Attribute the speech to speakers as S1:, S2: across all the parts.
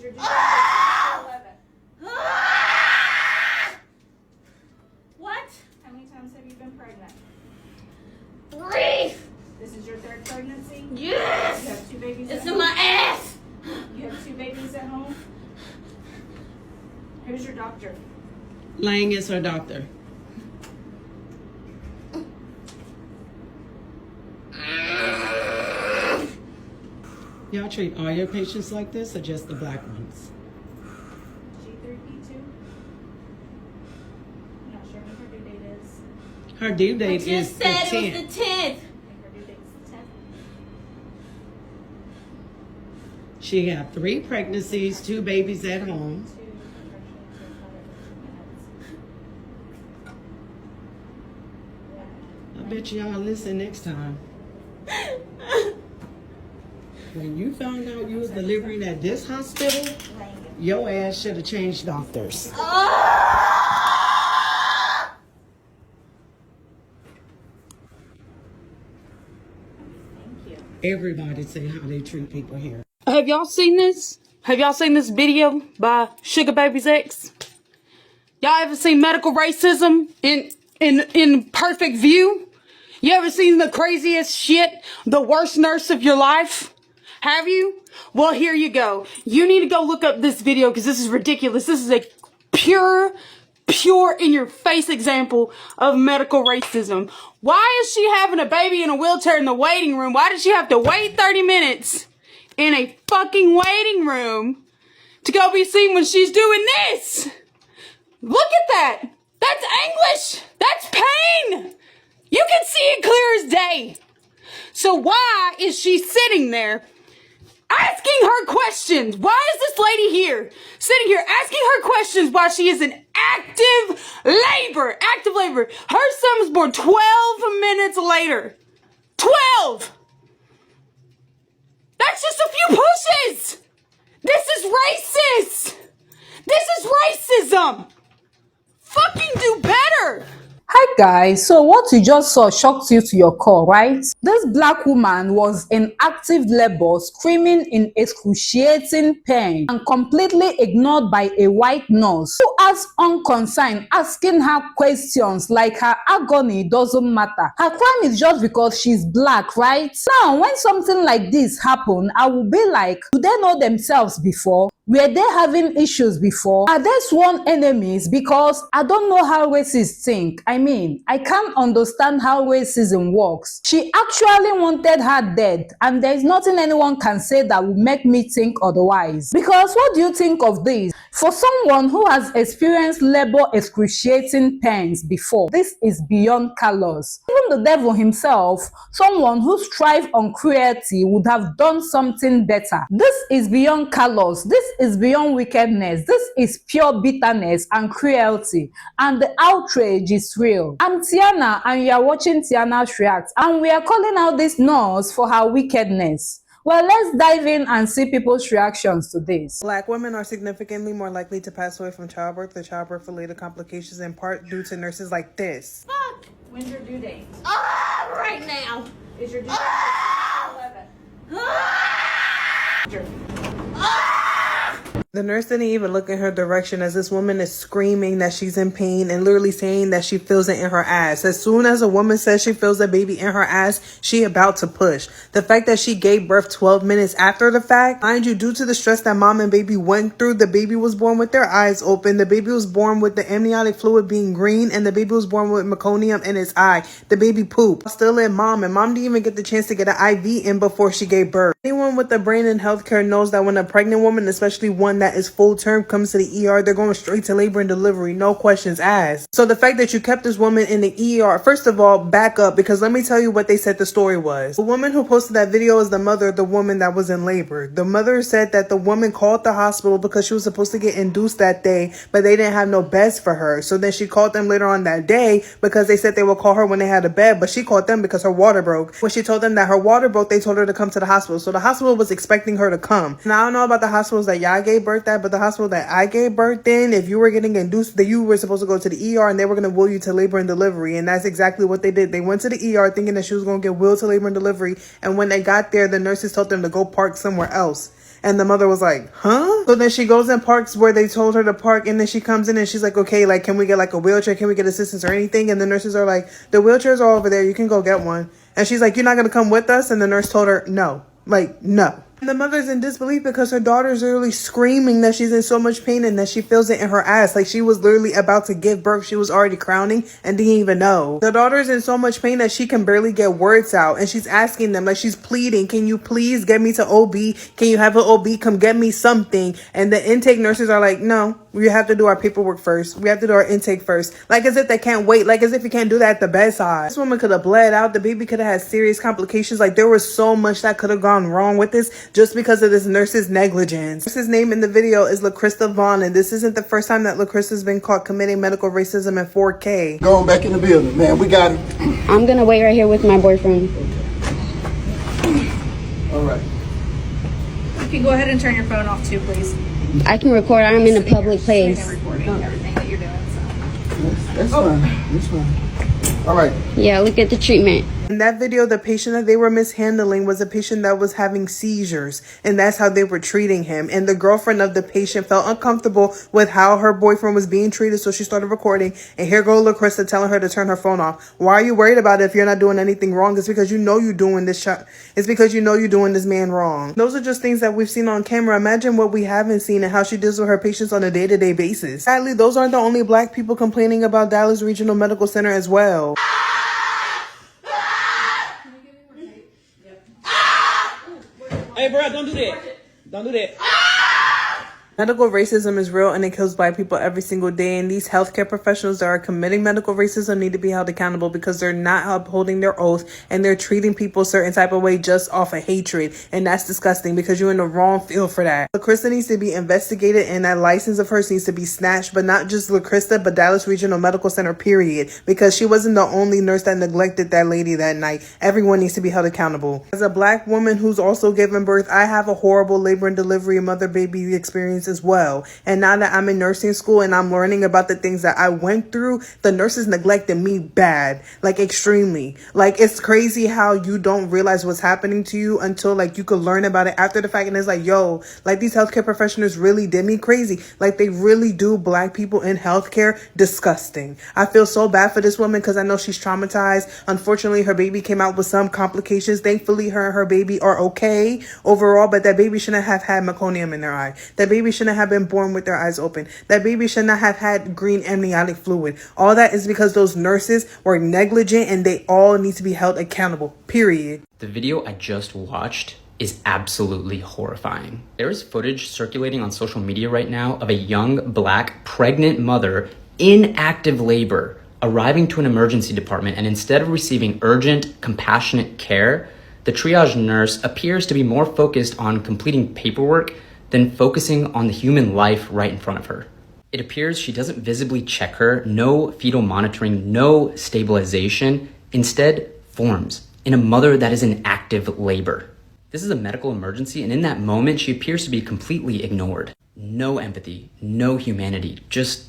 S1: your due date? 11. What? How many times have you been pregnant?
S2: 3.
S1: This is your 3rd pregnancy?
S2: Yes.
S1: You have 2 babies
S2: It's
S1: at
S2: in
S1: home?
S2: my ass.
S1: You have 2 babies at home? Who's your doctor?
S3: Lang is her doctor. Y'all treat all your patients like this or just the black ones?
S1: G3P2? I'm not sure what her due date is.
S3: Her due
S2: I
S3: date
S2: just
S3: is the
S2: said it
S3: 10th.
S2: was the 10th.
S1: I think her due date's the 10th.
S3: She had 3 pregnancies, 2 babies at home. I bet y'all listen next time. When you found out you was delivering at this hospital, your ass should have changed doctors. Everybody say how they treat people here.
S4: Have y'all seen this? Have y'all seen this video by Sugar Baby's ex? Y'all ever seen medical racism in perfect view? You ever seen the craziest shit? The worst nurse of your life? Have you? Well, here you go. You need to go look up this video because this is ridiculous. This is a pure in your face example of medical racism. Why is she having a baby in a wheelchair in the waiting room? Why did she have to wait 30 minutes in a fucking waiting room to go be seen when she's doing this? Look at that. That's anguish. That's pain. You can see it clear as day. So why is she sitting there asking her questions? Why is this lady here, sitting here asking her questions while she is in active labor? Active labor. Her son was born 12 minutes later. 12! That's just a few pushes! This is racist! This is racism! Fucking do better!
S5: Hi guys, so what you just saw shocked you to your core, right? This black woman was in active labor, screaming in excruciating pain and completely ignored by a white nurse who acts unconcerned, asking her questions like her agony doesn't matter. Her crime is just because she's black, right? Now, when something like this happens, I will be like, do they know themselves before? Were they having issues before? Are they sworn enemies? Because I don't know how racists think. I mean, I can't understand how racism works. She actually wanted her dead, and there's nothing anyone can say that will make me think otherwise. Because what do you think of this? For someone who has experienced labor excruciating pains before, this is beyond callous. Even the devil himself, someone who strives on cruelty, would have done something better. This is beyond callous. This is beyond wickedness. This is pure bitterness and cruelty, and the outrage is real. I'm Tiana, and you are watching Tiana's React, and we are calling out this nurse for her wickedness. Well, let's dive in and see people's reactions to this.
S6: Black women are significantly more likely to pass away from childbirth or childbirth-related complications in part due to nurses like this.
S2: Fuck.
S1: When's your due date?
S2: Right now.
S1: Is your due date 11?
S6: The nurse didn't even look in her direction as this woman is screaming that she's in pain and literally saying that she feels it in her ass. As soon as a woman says she feels a baby in her ass, she about to push. The fact that she gave birth 12 minutes after the fact, mind you, due to the stress that mom and baby went through, the baby was born with their eyes open. The baby was born with the amniotic fluid being green, and the baby was born with meconium in its eye. The baby pooped. Still in mom, and mom didn't even get the chance to get an IV in before she gave birth. Anyone with a brain in healthcare knows that when a pregnant woman, especially one that is full term, comes to the ER, they're going straight to labor and delivery, no questions asked. So the fact that you kept this woman in the ER, first of all, back up, because let me tell you what they said the story was. The woman who posted that video is the mother of the woman that was in labor. The mother said that the woman called the hospital because she was supposed to get induced that day, but they didn't have no beds for her. So then she called them later on that day because they said they would call her when they had a bed, but she called them because her water broke. When she told them that her water broke, they told her to come to the hospital. So the hospital was expecting her to come. Now I don't know about the hospitals that y'all gave birth at, but the hospital that I gave birth in, if you were getting induced, that you were supposed to go to the ER and they were going to wheel you to labor and delivery. And that's exactly what they did. They went to the ER thinking that she was going to get wheeled to labor and delivery. And when they got there, the nurses told them to go park somewhere else. And the mother was like, huh? So then she goes and parks where they told her to park. And then she comes in and she's like, okay, like, can we get like a wheelchair? Can we get assistance or anything? And the nurses are like, the wheelchairs are over there. You can go get one. And she's like, you're not going to come with us? And the nurse told her, no. Like, no. And the mother's in disbelief because her daughter's literally screaming that she's in so much pain and that she feels it in her ass. Like she was literally about to give birth. She was already crowning and didn't even know. The daughter's in so much pain that she can barely get words out. And she's asking them, like she's pleading, can you please get me to OB? Can you have an OB come get me something? And the intake nurses are like, no, we have to do our paperwork first. We have to do our intake first. Like as if they can't wait. Like as if you can't do that at the bedside. This woman could have bled out. The baby could have had serious complications. Like there was so much that could have gone wrong with this just because of this nurse's negligence. The nurse's name in the video is LaCrista Vaughn, and this isn't the first time that LaCrista's been caught committing medical racism in 4K.
S7: Going back in the building, man. We got it.
S2: I'm gonna wait right here with my boyfriend.
S7: All right.
S1: You can go ahead and turn your phone off too, please.
S2: I can record. I'm in a public place.
S1: Recording everything that you're doing. So.
S7: That's fine. That's fine. All right.
S2: Yeah, look at the treatment.
S6: In that video, the patient that they were mishandling was a patient that was having seizures, and that's how they were treating him. And the girlfriend of the patient felt uncomfortable with how her boyfriend was being treated, so she started recording. And here goes LaCrista telling her to turn her phone off. Why are you worried about it if you're not doing anything wrong? It's because you know you're doing this It's because you know you're doing this man wrong. Those are just things that we've seen on camera. Imagine what we haven't seen and how she deals with her patients on a day-to-day basis. Sadly, those aren't the only Black people complaining about Dallas Regional Medical Center as well.
S3: Hey, bro, don't do that. Don't do that.
S6: Medical racism is real and it kills Black people every single day. And these healthcare professionals that are committing medical racism need to be held accountable because they're not upholding their oath and they're treating people a certain type of way just off of hatred. And that's disgusting because you're in the wrong field for that. LaCrista needs to be investigated and that license of hers needs to be snatched, but not just LaCrista, but Dallas Regional Medical Center, period. Because she wasn't the only nurse that neglected that lady that night. Everyone needs to be held accountable. As a Black woman who's also given birth, I have a horrible labor and delivery and mother-baby experience as well. And now that I'm in nursing school and I'm learning about the things that I went through, the nurses neglected me bad, like extremely. Like it's crazy how you don't realize what's happening to you until like you could learn about it after the fact. And it's like, yo, like these healthcare professionals really did me crazy. Like they really do Black people in healthcare disgusting. I feel so bad for this woman because I know she's traumatized. Unfortunately, her baby came out with some complications. Thankfully, her and her baby are okay overall, but that baby shouldn't have had meconium in their eye. That baby shouldn't have been born with their eyes open. That baby should not have had green amniotic fluid. All that is because those nurses were negligent and they all need to be held accountable, period.
S8: The video I just watched is absolutely horrifying. There is footage circulating on social media right now of a young Black pregnant mother in active labor arriving to an emergency department, and instead of receiving urgent, compassionate care, the triage nurse appears to be more focused on completing paperwork than focusing on the human life right in front of her. It appears she doesn't visibly check her, no fetal monitoring, no stabilization, instead forms in a mother that is in active labor. This is a medical emergency, and in that moment, she appears to be completely ignored. No empathy, no humanity, just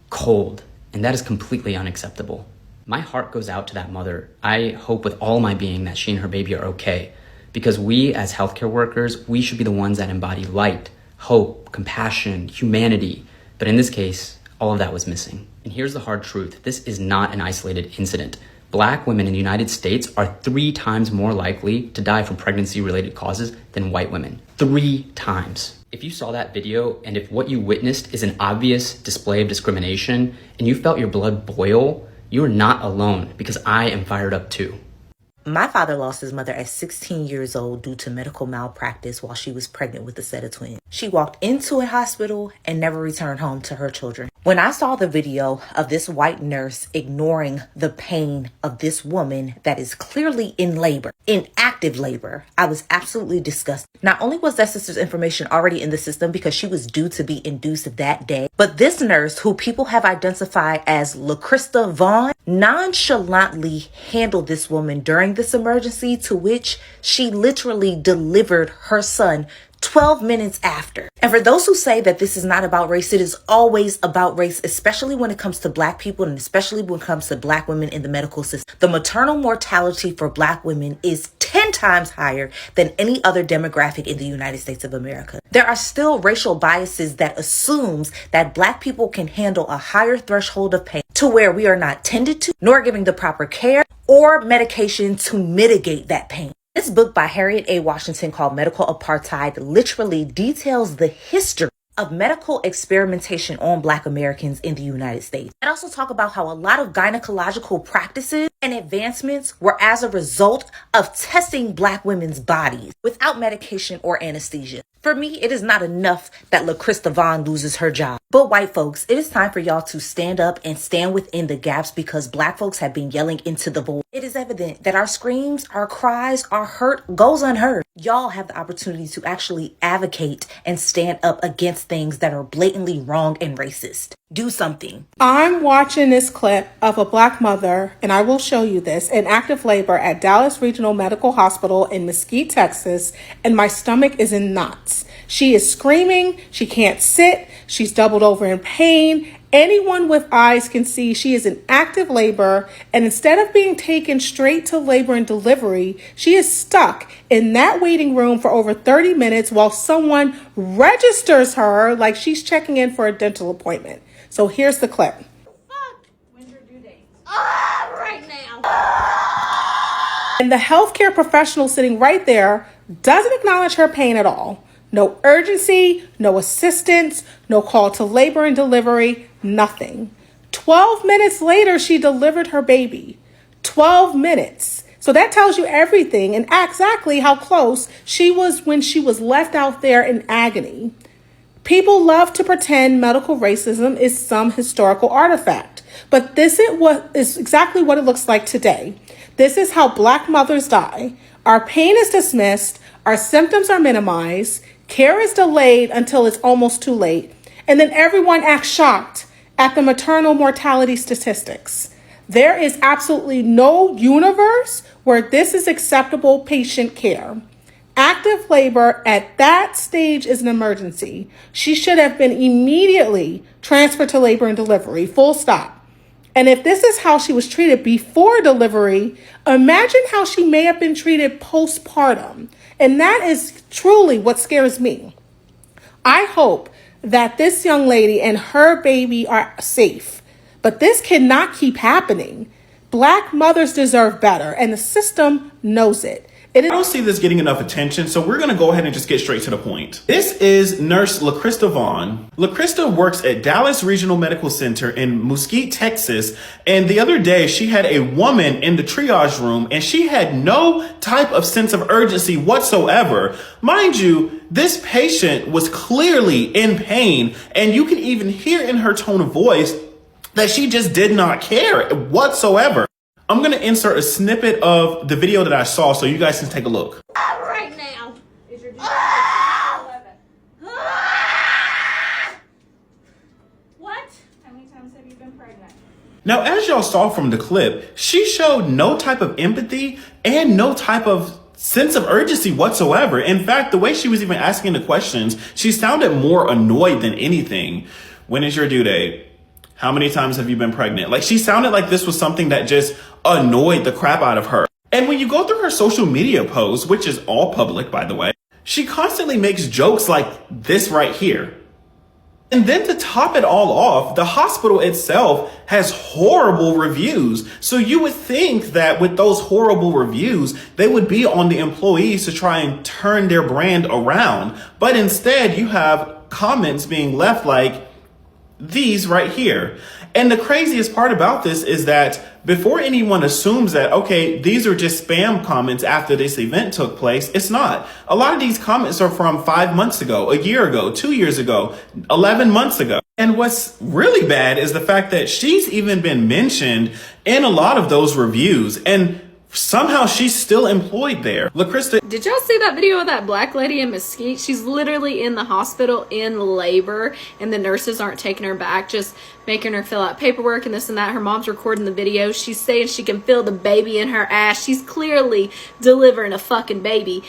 S8: cold, and that is completely unacceptable. My heart goes out to that mother. I hope with all my being that she and her baby are okay, because we as healthcare workers, we should be the ones that embody light, hope, compassion, humanity. But in this case, all of that was missing. And here's the hard truth. This is not an isolated incident. Black women in the United States are 3 times more likely to die from pregnancy-related causes than white women. 3 times. If you saw that video and if what you witnessed is an obvious display of discrimination and you felt your blood boil, you are not alone, because I am fired up too.
S9: My father lost his mother at 16 years old due to medical malpractice while she was pregnant with a set of twins. She walked into a hospital and never returned home to her children. When I saw the video of this white nurse ignoring the pain of this woman that is clearly in labor, in active labor, I was absolutely disgusted. Not only was that sister's information already in the system because she was due to be induced that day, but this nurse, who people have identified as LaCrista Vaughn, nonchalantly handled this woman during this emergency, to which she literally delivered her son 12 minutes after. And for those who say that this is not about race, it is always about race, especially when it comes to Black people and especially when it comes to Black women in the medical system. The maternal mortality for Black women is 10 times higher than any other demographic in the United States of America. There are still racial biases that assumes that Black people can handle a higher threshold of pain to where we are not tended to, nor giving the proper care or medication to mitigate that pain. This book by Harriet A. Washington called Medical Apartheid literally details the history of medical experimentation on Black Americans in the United States. It also talk about how a lot of gynecological practices and advancements were as a result of testing Black women's bodies without medication or anesthesia. For me, it is not enough that LaCrista Vaughn loses her job. But white folks, it is time for y'all to stand up and stand within the gaps because Black folks have been yelling into the void. It is evident that our screams, our cries, our hurt goes unheard. Y'all have the opportunity to actually advocate and stand up against things that are blatantly wrong and racist. Do something.
S6: I'm watching this clip of a Black mother, and I will show you this, in active labor at Dallas Regional Medical Hospital in Mesquite, Texas, and my stomach is in knots. She is screaming, she can't sit, she's doubled over in pain. Anyone with eyes can see she is in active labor, and instead of being taken straight to labor and delivery, she is stuck in that waiting room for over 30 minutes while someone registers her like she's checking in for a dental appointment. So here's the clip.
S1: When's your due date? Right now.
S6: And the healthcare professional sitting right there doesn't acknowledge her pain at all. No urgency, no assistance, no call to labor and delivery, nothing. 12 minutes later, she delivered her baby. 12 minutes. So that tells you everything and exactly how close she was when she was left out there in agony. People love to pretend medical racism is some historical artifact, but this is exactly what it looks like today. This is how Black mothers die. Our pain is dismissed, our symptoms are minimized, care is delayed until it's almost too late, and then everyone acts shocked at the maternal mortality statistics. There is absolutely no universe where this is acceptable patient care. Active labor at that stage is an emergency. She should have been immediately transferred to labor and delivery, full stop. And if this is how she was treated before delivery, imagine how she may have been treated postpartum. And that is truly what scares me. I hope that this young lady and her baby are safe, but this cannot keep happening. Black mothers deserve better, and the system knows it.
S10: I don't see this getting enough attention, so we're going to go ahead and just get straight to the point. This is Nurse LaCrista Vaughn. LaCrista works at Dallas Regional Medical Center in Mesquite, Texas, and the other day she had a woman in the triage room and she had no type of sense of urgency whatsoever. Mind you, this patient was clearly in pain, and you can even hear in her tone of voice that she just did not care whatsoever. I'm going to insert a snippet of the video that I saw so you guys can take a look.
S1: Right now. Is your due date 11? What? How many times have you been pregnant?
S10: Now, as y'all saw from the clip, she showed no type of empathy and no type of sense of urgency whatsoever. In fact, the way she was even asking the questions, she sounded more annoyed than anything. When is your due date? How many times have you been pregnant? Like, she sounded like this was something that just annoyed the crap out of her. And when you go through her social media posts, which is all public, by the way, she constantly makes jokes like this right here. And then to top it all off, the hospital itself has horrible reviews. So you would think that with those horrible reviews, they would be on the employees to try and turn their brand around. But instead, you have comments being left like these right here. And the craziest part about this is that before anyone assumes that, okay, these are just spam comments after this event took place, it's not. A lot of these comments are from 5 months ago, a year ago, 2 years ago, 11 months ago. And what's really bad is the fact that she's even been mentioned in a lot of those reviews, and somehow she's still employed there. LaCrista,
S11: did y'all see that video of that Black lady in Mesquite? She's literally in the hospital in labor, and the nurses aren't taking her back, just making her fill out paperwork and this and that. Her mom's recording the video. She's saying she can feel the baby in her ass. She's clearly delivering a fucking baby.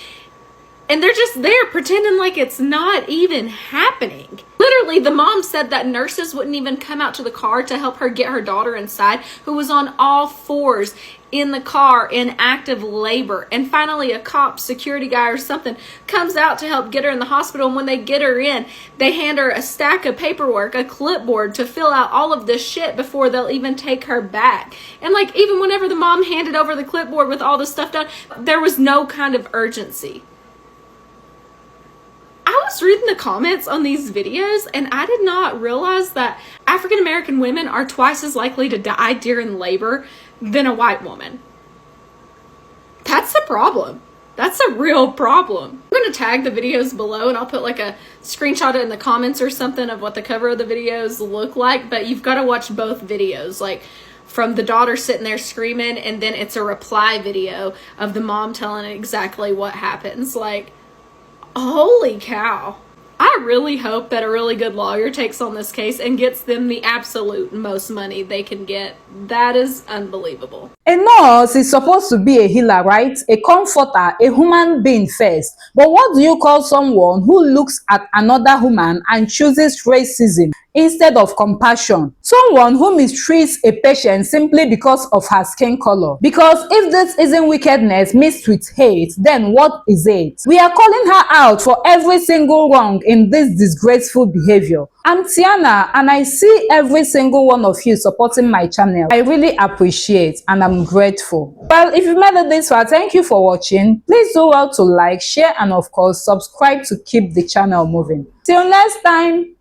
S11: And they're just there pretending like it's not even happening. Literally, the mom said that nurses wouldn't even come out to the car to help her get her daughter inside, who was on all fours in the car in active labor. And finally, a cop, security guy or something, comes out to help get her in the hospital. And when they get her in, they hand her a stack of paperwork, a clipboard to fill out all of this shit before they'll even take her back. And like, even whenever the mom handed over the clipboard with all the stuff done, there was no kind of urgency. I was reading the comments on these videos and I did not realize that African American women are twice as likely to die during labor than a white woman. That's a problem. That's a real problem. I'm going to tag the videos below and I'll put like a screenshot in the comments or something of what the cover of the videos look like, but you've got to watch both videos, like from the daughter sitting there screaming and then it's a reply video of the mom telling exactly what happens. Like, holy cow. I really hope that a really good lawyer takes on this case and gets them the absolute most money they can get. That is unbelievable.
S5: A nurse is supposed to be a healer, right? A comforter, a human being first. But what do you call someone who looks at another human and chooses racism instead of compassion? Someone who mistreats a patient simply because of her skin color. Because if this isn't wickedness mixed with hate, then what is it? We are calling her out for every single wrong in this disgraceful behavior. I'm Tiana and I see every single one of you supporting my channel. I really appreciate and I'm grateful. Well, if you made it this far, thank you for watching. Please do well to like, share and of course subscribe to keep the channel moving. Till next time.